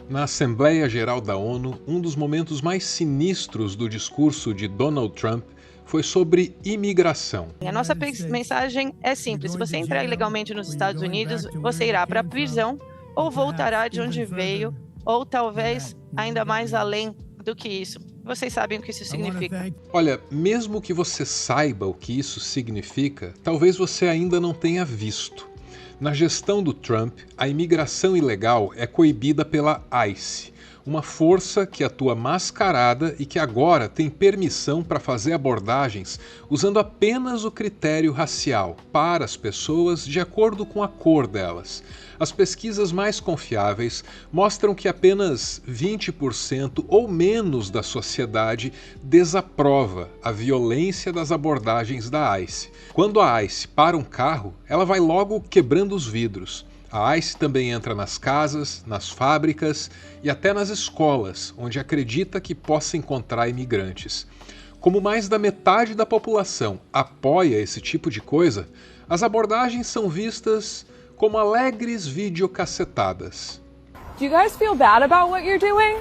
Na Assembleia Geral da ONU, um dos momentos mais sinistros do discurso de Donald Trump foi sobre imigração. A nossa mensagem é simples: se você entrar ilegalmente nos Estados Unidos, você irá para a prisão ou voltará de onde veio, ou talvez ainda mais além do que isso. Vocês sabem o que isso significa. Olha, mesmo que você saiba o que isso significa, talvez você ainda não tenha visto. Na gestão do Trump, a imigração ilegal é coibida pela ICE, uma força que atua mascarada e que agora tem permissão para fazer abordagens usando apenas o critério racial para as pessoas de acordo com a cor delas. As pesquisas mais confiáveis mostram que apenas 20% ou menos da sociedade desaprova a violência das abordagens da ICE. Quando a ICE para um carro, ela vai logo quebrando os vidros. A ICE também entra nas casas, nas fábricas e até nas escolas, onde acredita que possa encontrar imigrantes. Como mais da metade da população apoia esse tipo de coisa, as abordagens são vistas como alegres videocassetadas. Do you guys feel bad about what you're doing?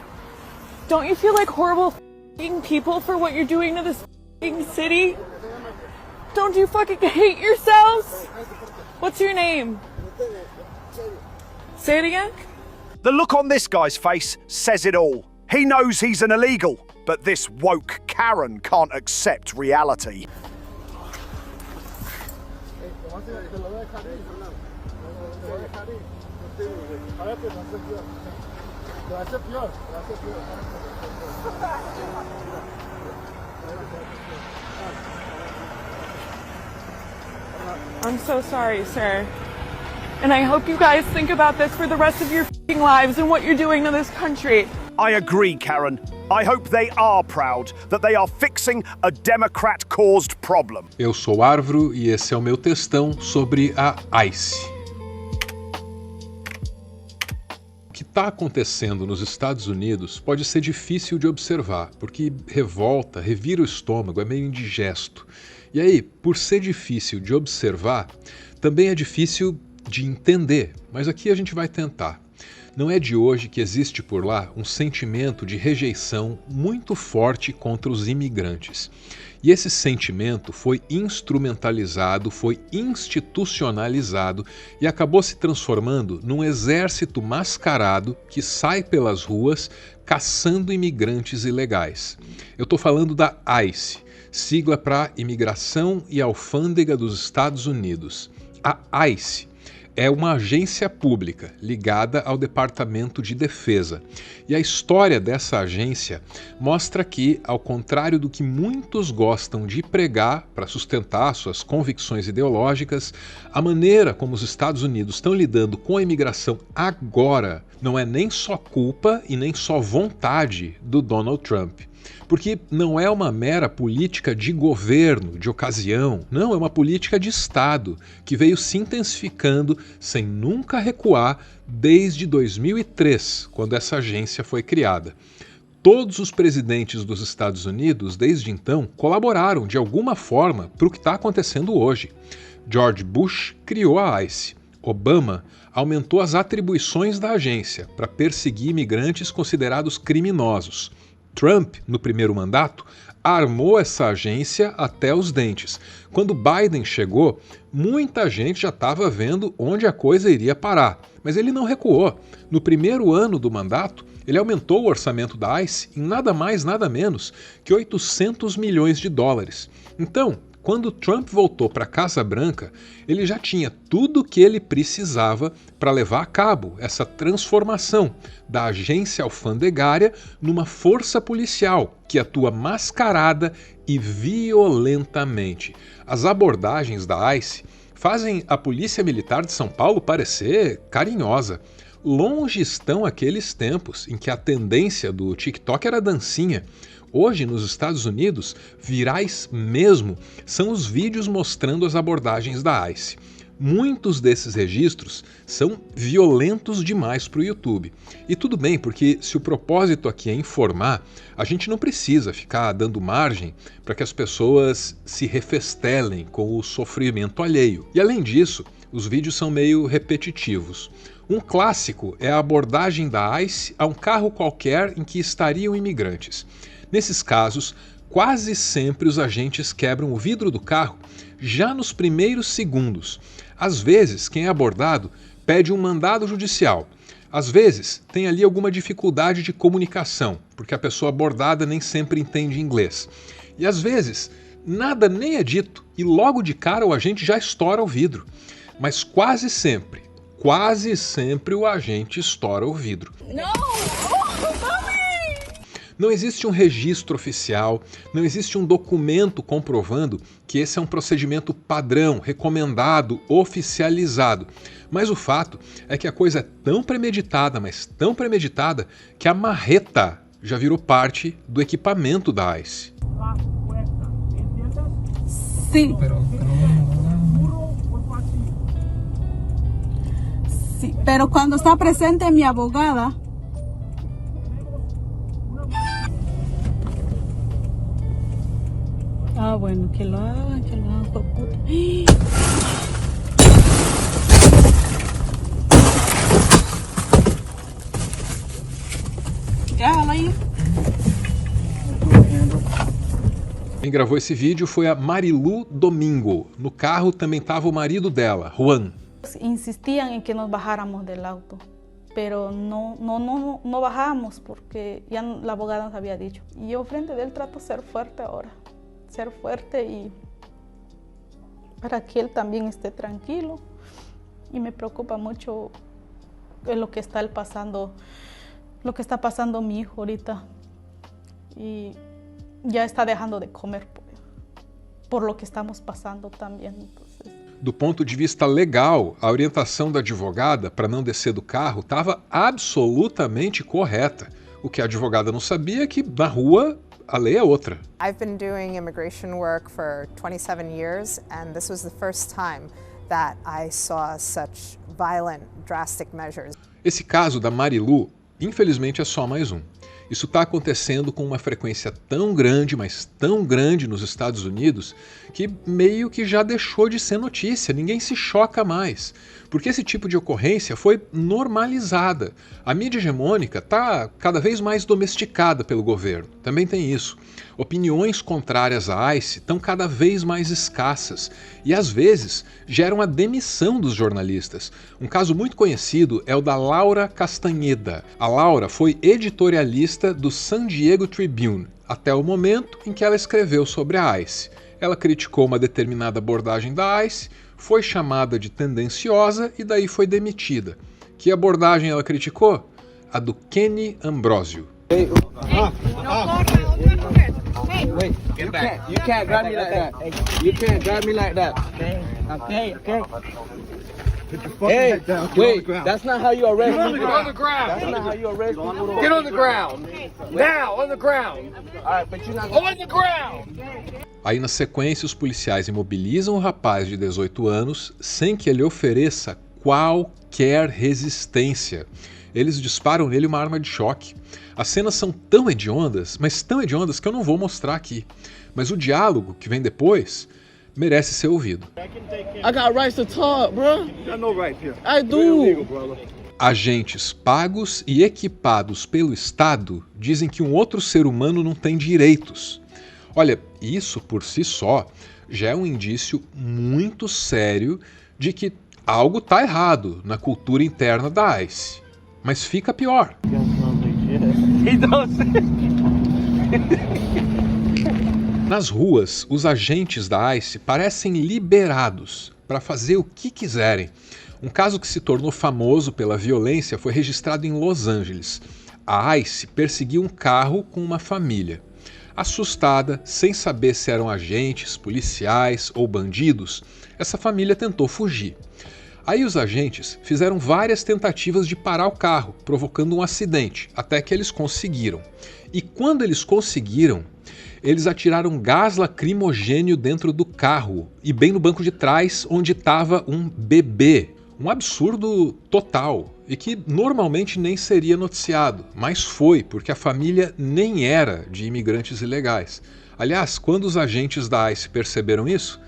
Don't you feel like horrible f***ing people for what you're doing to this f***ing city? Don't you fucking hate yourselves? What's your name? Say it again? The look on this guy's face says it all. He knows he's an illegal, but this woke Karen can't accept reality. I'm so sorry, sir. And I hope you guys think about this for the rest of your f***ing lives and what you're doing to this country. I agree, Karen. I hope they are proud that they are fixing a Democrat-caused problem. Eu sou Arvro e esse é o meu textão sobre a ICE. O que está acontecendo nos Estados Unidos pode ser difícil de observar, porque revolta, revira o estômago, é meio indigesto. E aí, por ser difícil de observar, também é difícil de entender, mas aqui a gente vai tentar. Não é de hoje que existe por lá um sentimento de rejeição muito forte contra os imigrantes. E esse sentimento foi instrumentalizado, foi institucionalizado e acabou se transformando num exército mascarado que sai pelas ruas caçando imigrantes ilegais. Eu estou falando da ICE, sigla para Imigração e Alfândega dos Estados Unidos. A ICE é uma agência pública ligada ao Departamento de Defesa. E a história dessa agência mostra que, ao contrário do que muitos gostam de pregar para sustentar suas convicções ideológicas, a maneira como os Estados Unidos estão lidando com a imigração agora não é nem só culpa e nem só vontade do Donald Trump. Porque não é uma mera política de governo, de ocasião, não, é uma política de Estado que veio se intensificando sem nunca recuar desde 2003, quando essa agência foi criada. Todos os presidentes dos Estados Unidos, desde então, colaboraram de alguma forma para o que está acontecendo hoje. George Bush criou a ICE. Obama aumentou as atribuições da agência para perseguir imigrantes considerados criminosos. Trump, no primeiro mandato, armou essa agência até os dentes. Quando Biden chegou, muita gente já estava vendo onde a coisa iria parar, mas ele não recuou. No primeiro ano do mandato, ele aumentou o orçamento da ICE em nada mais, nada menos que 800 milhões de dólares. Então, quando Trump voltou para a Casa Branca, ele já tinha tudo o que ele precisava para levar a cabo essa transformação da agência alfandegária numa força policial que atua mascarada e violentamente. As abordagens da ICE fazem a Polícia Militar de São Paulo parecer carinhosa. Longe estão aqueles tempos em que a tendência do TikTok era dancinha. Hoje, nos Estados Unidos, virais mesmo são os vídeos mostrando as abordagens da ICE. Muitos desses registros são violentos demais para o YouTube. E tudo bem, porque se o propósito aqui é informar, a gente não precisa ficar dando margem para que as pessoas se refestelem com o sofrimento alheio. E além disso, os vídeos são meio repetitivos. Um clássico é a abordagem da ICE a um carro qualquer em que estariam imigrantes. Nesses casos, quase sempre os agentes quebram o vidro do carro já nos primeiros segundos. Às vezes, quem é abordado pede um mandado judicial. Às vezes, tem ali alguma dificuldade de comunicação, porque a pessoa abordada nem sempre entende inglês. E às vezes, nada nem é dito e logo de cara o agente já estoura o vidro. Mas quase sempre o agente estoura o vidro. Não existe um registro oficial, não existe um documento comprovando que esse é um procedimento padrão, recomendado, oficializado. Mas o fato é que a coisa é tão premeditada, mas tão premeditada, que a marreta já virou parte do equipamento da ICE. Sim. Sí, pero cuando está presente mi abogada, bueno, que lo hagan, por puta. Quem gravou esse vídeo foi a Marilu Domingo. No carro também estava o marido dela, Juan. Insistían en que nos bajáramos del auto, pero no bajamos porque ya la abogada nos había dicho. Y yo frente de él trato de ser fuerte ahora, ser fuerte y para que él también esté tranquilo. Y me preocupa mucho lo que está pasando mi hijo ahorita. Y ya está dejando de comer por lo que estamos pasando también. Entonces, do ponto de vista legal, a orientação da advogada para não descer do carro estava absolutamente correta. O que a advogada não sabia é que na rua a lei é outra. I've been doing immigration work for 27 years and this was the first time that I saw such violent, drastic measures. Esse caso da Marilu, infelizmente, é só mais um. Isso está acontecendo com uma frequência tão grande, mas tão grande nos Estados Unidos, que meio que já deixou de ser notícia, ninguém se choca mais. Porque esse tipo de ocorrência foi normalizada. A mídia hegemônica está cada vez mais domesticada pelo governo, também tem isso. Opiniões contrárias à ICE estão cada vez mais escassas e, às vezes, geram a demissão dos jornalistas. Um caso muito conhecido é o da Laura Castanheda. A Laura foi editorialista do San Diego Tribune, até o momento em que ela escreveu sobre a ICE. Ela criticou uma determinada abordagem da ICE, foi chamada de tendenciosa e daí foi demitida. Que abordagem ela criticou? A do Kenny Ambrosio. Wait, get back. You can't grab me like that. You can't grab me like that. Okay. Put your fucking Hey, head down. Get wait, on the ground. that's not how you arrest people. Get on the ground. That's not how you arrest people. Get on the ground. Now, on the ground. All right, but you're not gonna... On the ground. Aí, na sequência, os policiais imobilizam o rapaz de 18 anos sem que ele ofereça qualquer resistência. Eles disparam nele uma arma de choque. As cenas são tão hediondas, mas tão hediondas que eu não vou mostrar aqui. Mas o diálogo que vem depois merece ser ouvido. I got rights to talk, bro. You got no right here. I do. Illegal, brother. Agentes pagos e equipados pelo Estado dizem que um outro ser humano não tem direitos. Olha, isso por si só já é um indício muito sério de que algo está errado na cultura interna da ICE. Mas fica pior. Nas ruas, os agentes da ICE parecem liberados para fazer o que quiserem. Um caso que se tornou famoso pela violência foi registrado em Los Angeles. A ICE perseguiu um carro com uma família. Assustada, sem saber se eram agentes, policiais ou bandidos, essa família tentou fugir. Aí os agentes fizeram várias tentativas de parar o carro, provocando um acidente, até que eles conseguiram. E quando eles conseguiram, eles atiraram gás lacrimogênio dentro do carro e bem no banco de trás, onde estava um bebê. Um absurdo total e que normalmente nem seria noticiado, mas foi, porque a família nem era de imigrantes ilegais. Aliás, quando os agentes da ICE perceberam isso,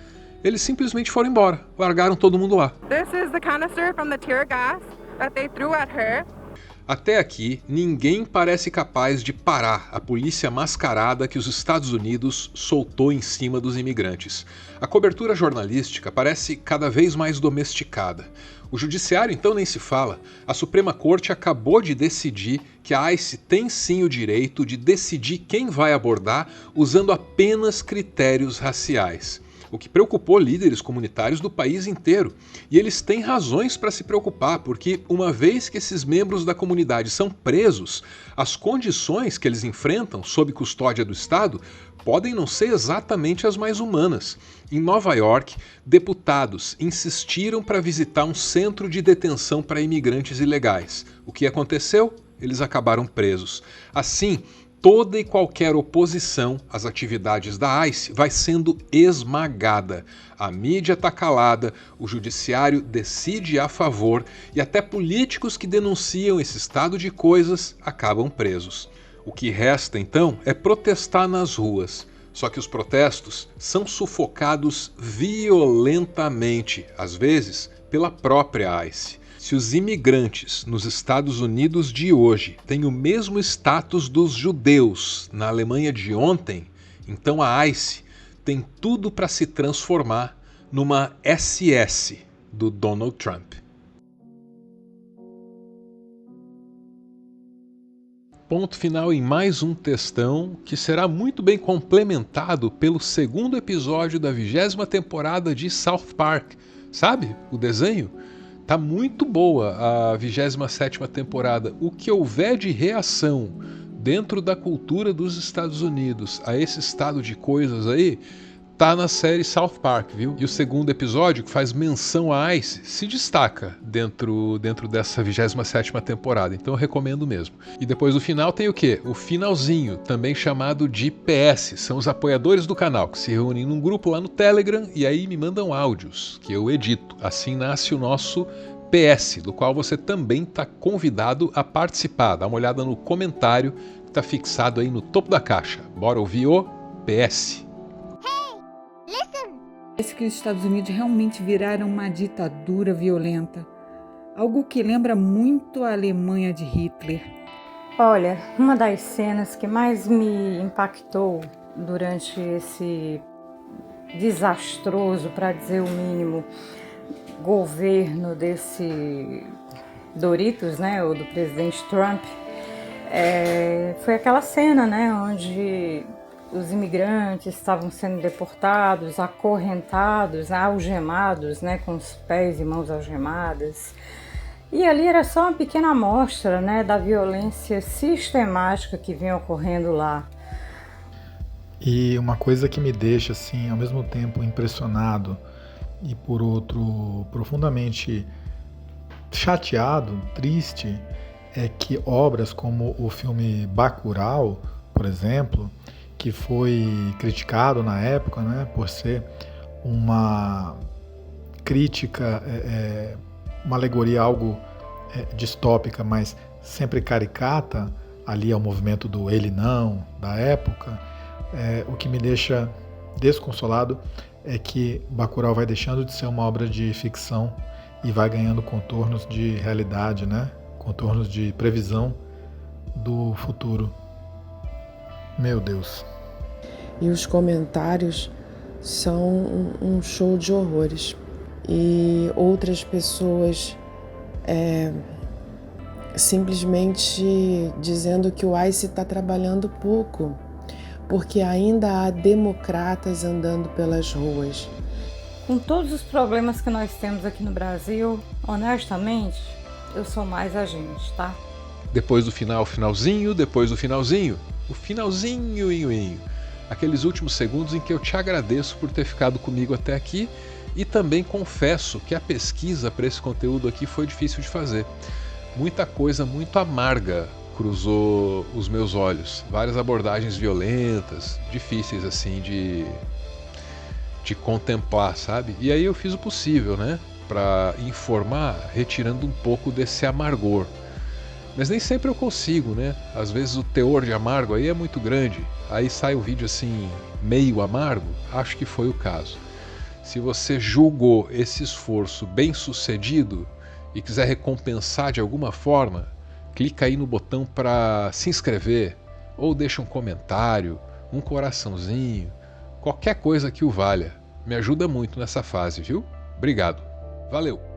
eles simplesmente foram embora, largaram todo mundo lá. This is the canister from the tear gas. that they threw at her. Até aqui, ninguém parece capaz de parar a polícia mascarada que os Estados Unidos soltou em cima dos imigrantes. A cobertura jornalística parece cada vez mais domesticada. O judiciário então nem se fala. A Suprema Corte acabou de decidir que a ICE tem sim o direito de decidir quem vai abordar usando apenas critérios raciais. O que preocupou líderes comunitários do país inteiro. E eles têm razões para se preocupar, porque uma vez que esses membros da comunidade são presos, as condições que eles enfrentam sob custódia do Estado podem não ser exatamente as mais humanas. Em Nova York, deputados insistiram para visitar um centro de detenção para imigrantes ilegais. O que aconteceu? Eles acabaram presos. Assim, toda e qualquer oposição às atividades da ICE vai sendo esmagada. A mídia está calada, o judiciário decide a favor e até políticos que denunciam esse estado de coisas acabam presos. O que resta, então, é protestar nas ruas. Só que os protestos são sufocados violentamente, às vezes pela própria ICE. Se os imigrantes nos Estados Unidos de hoje têm o mesmo status dos judeus na Alemanha de ontem, então a ICE tem tudo para se transformar numa SS do Donald Trump. Ponto final em mais um textão que será muito bem complementado pelo segundo episódio da 20ª temporada de South Park. Sabe, o desenho? Tá muito boa a 27ª temporada. O que houver de reação dentro da cultura dos Estados Unidos a esse estado de coisas aí, tá na série South Park, viu? E o segundo episódio, que faz menção à ICE, se destaca dentro dessa 27ª temporada. Então eu recomendo mesmo. E depois do final tem o quê? O finalzinho, também chamado de PS. São os apoiadores do canal, que se reúnem num grupo lá no Telegram e aí me mandam áudios, que eu edito. Assim nasce o nosso PS, do qual você também está convidado a participar. Dá uma olhada no comentário que está fixado aí no topo da caixa. Bora ouvir o PS. Parece que os Estados Unidos realmente viraram uma ditadura violenta. Algo que lembra muito a Alemanha de Hitler. Olha, uma das cenas que mais me impactou durante esse desastroso, para dizer o mínimo, governo desse Doritos, né, ou do presidente Trump, foi aquela cena, né, onde os imigrantes estavam sendo deportados, acorrentados, algemados, né, com os pés e mãos algemadas. E ali era só uma pequena amostra, né, da violência sistemática que vinha ocorrendo lá. E uma coisa que me deixa, assim, ao mesmo tempo impressionado e, por outro, profundamente chateado, triste, é que obras como o filme Bacurau, por exemplo, que foi criticado na época, né, por ser uma crítica, uma alegoria algo distópica, mas sempre caricata, ali ao movimento do ele não, da época. O que me deixa desconsolado é que Bacurau vai deixando de ser uma obra de ficção e vai ganhando contornos de realidade, né? Contornos de previsão do futuro. Meu Deus. E os comentários são um show de horrores. E outras pessoas simplesmente dizendo que o ICE está trabalhando pouco, porque ainda há democratas andando pelas ruas. Com todos os problemas que nós temos aqui no Brasil, honestamente, eu sou mais a gente, tá? Depois do final, finalzinho, depois do finalzinho, o finalzinho. Aqueles últimos segundos em que eu te agradeço por ter ficado comigo até aqui e também confesso que a pesquisa para esse conteúdo aqui foi difícil de fazer. Muita coisa muito amarga cruzou os meus olhos. Várias abordagens violentas, difíceis assim de contemplar, sabe? E aí eu fiz o possível, né? Para informar, retirando um pouco desse amargor. Mas nem sempre eu consigo, né? Às vezes o teor de amargo aí é muito grande. Aí sai o vídeo assim, meio amargo. Acho que foi o caso. Se você julgou esse esforço bem sucedido, e quiser recompensar de alguma forma, clica aí no botão para se inscrever ou deixa um comentário, um coraçãozinho, qualquer coisa que o valha. Me ajuda muito nessa fase, viu? Obrigado. Valeu!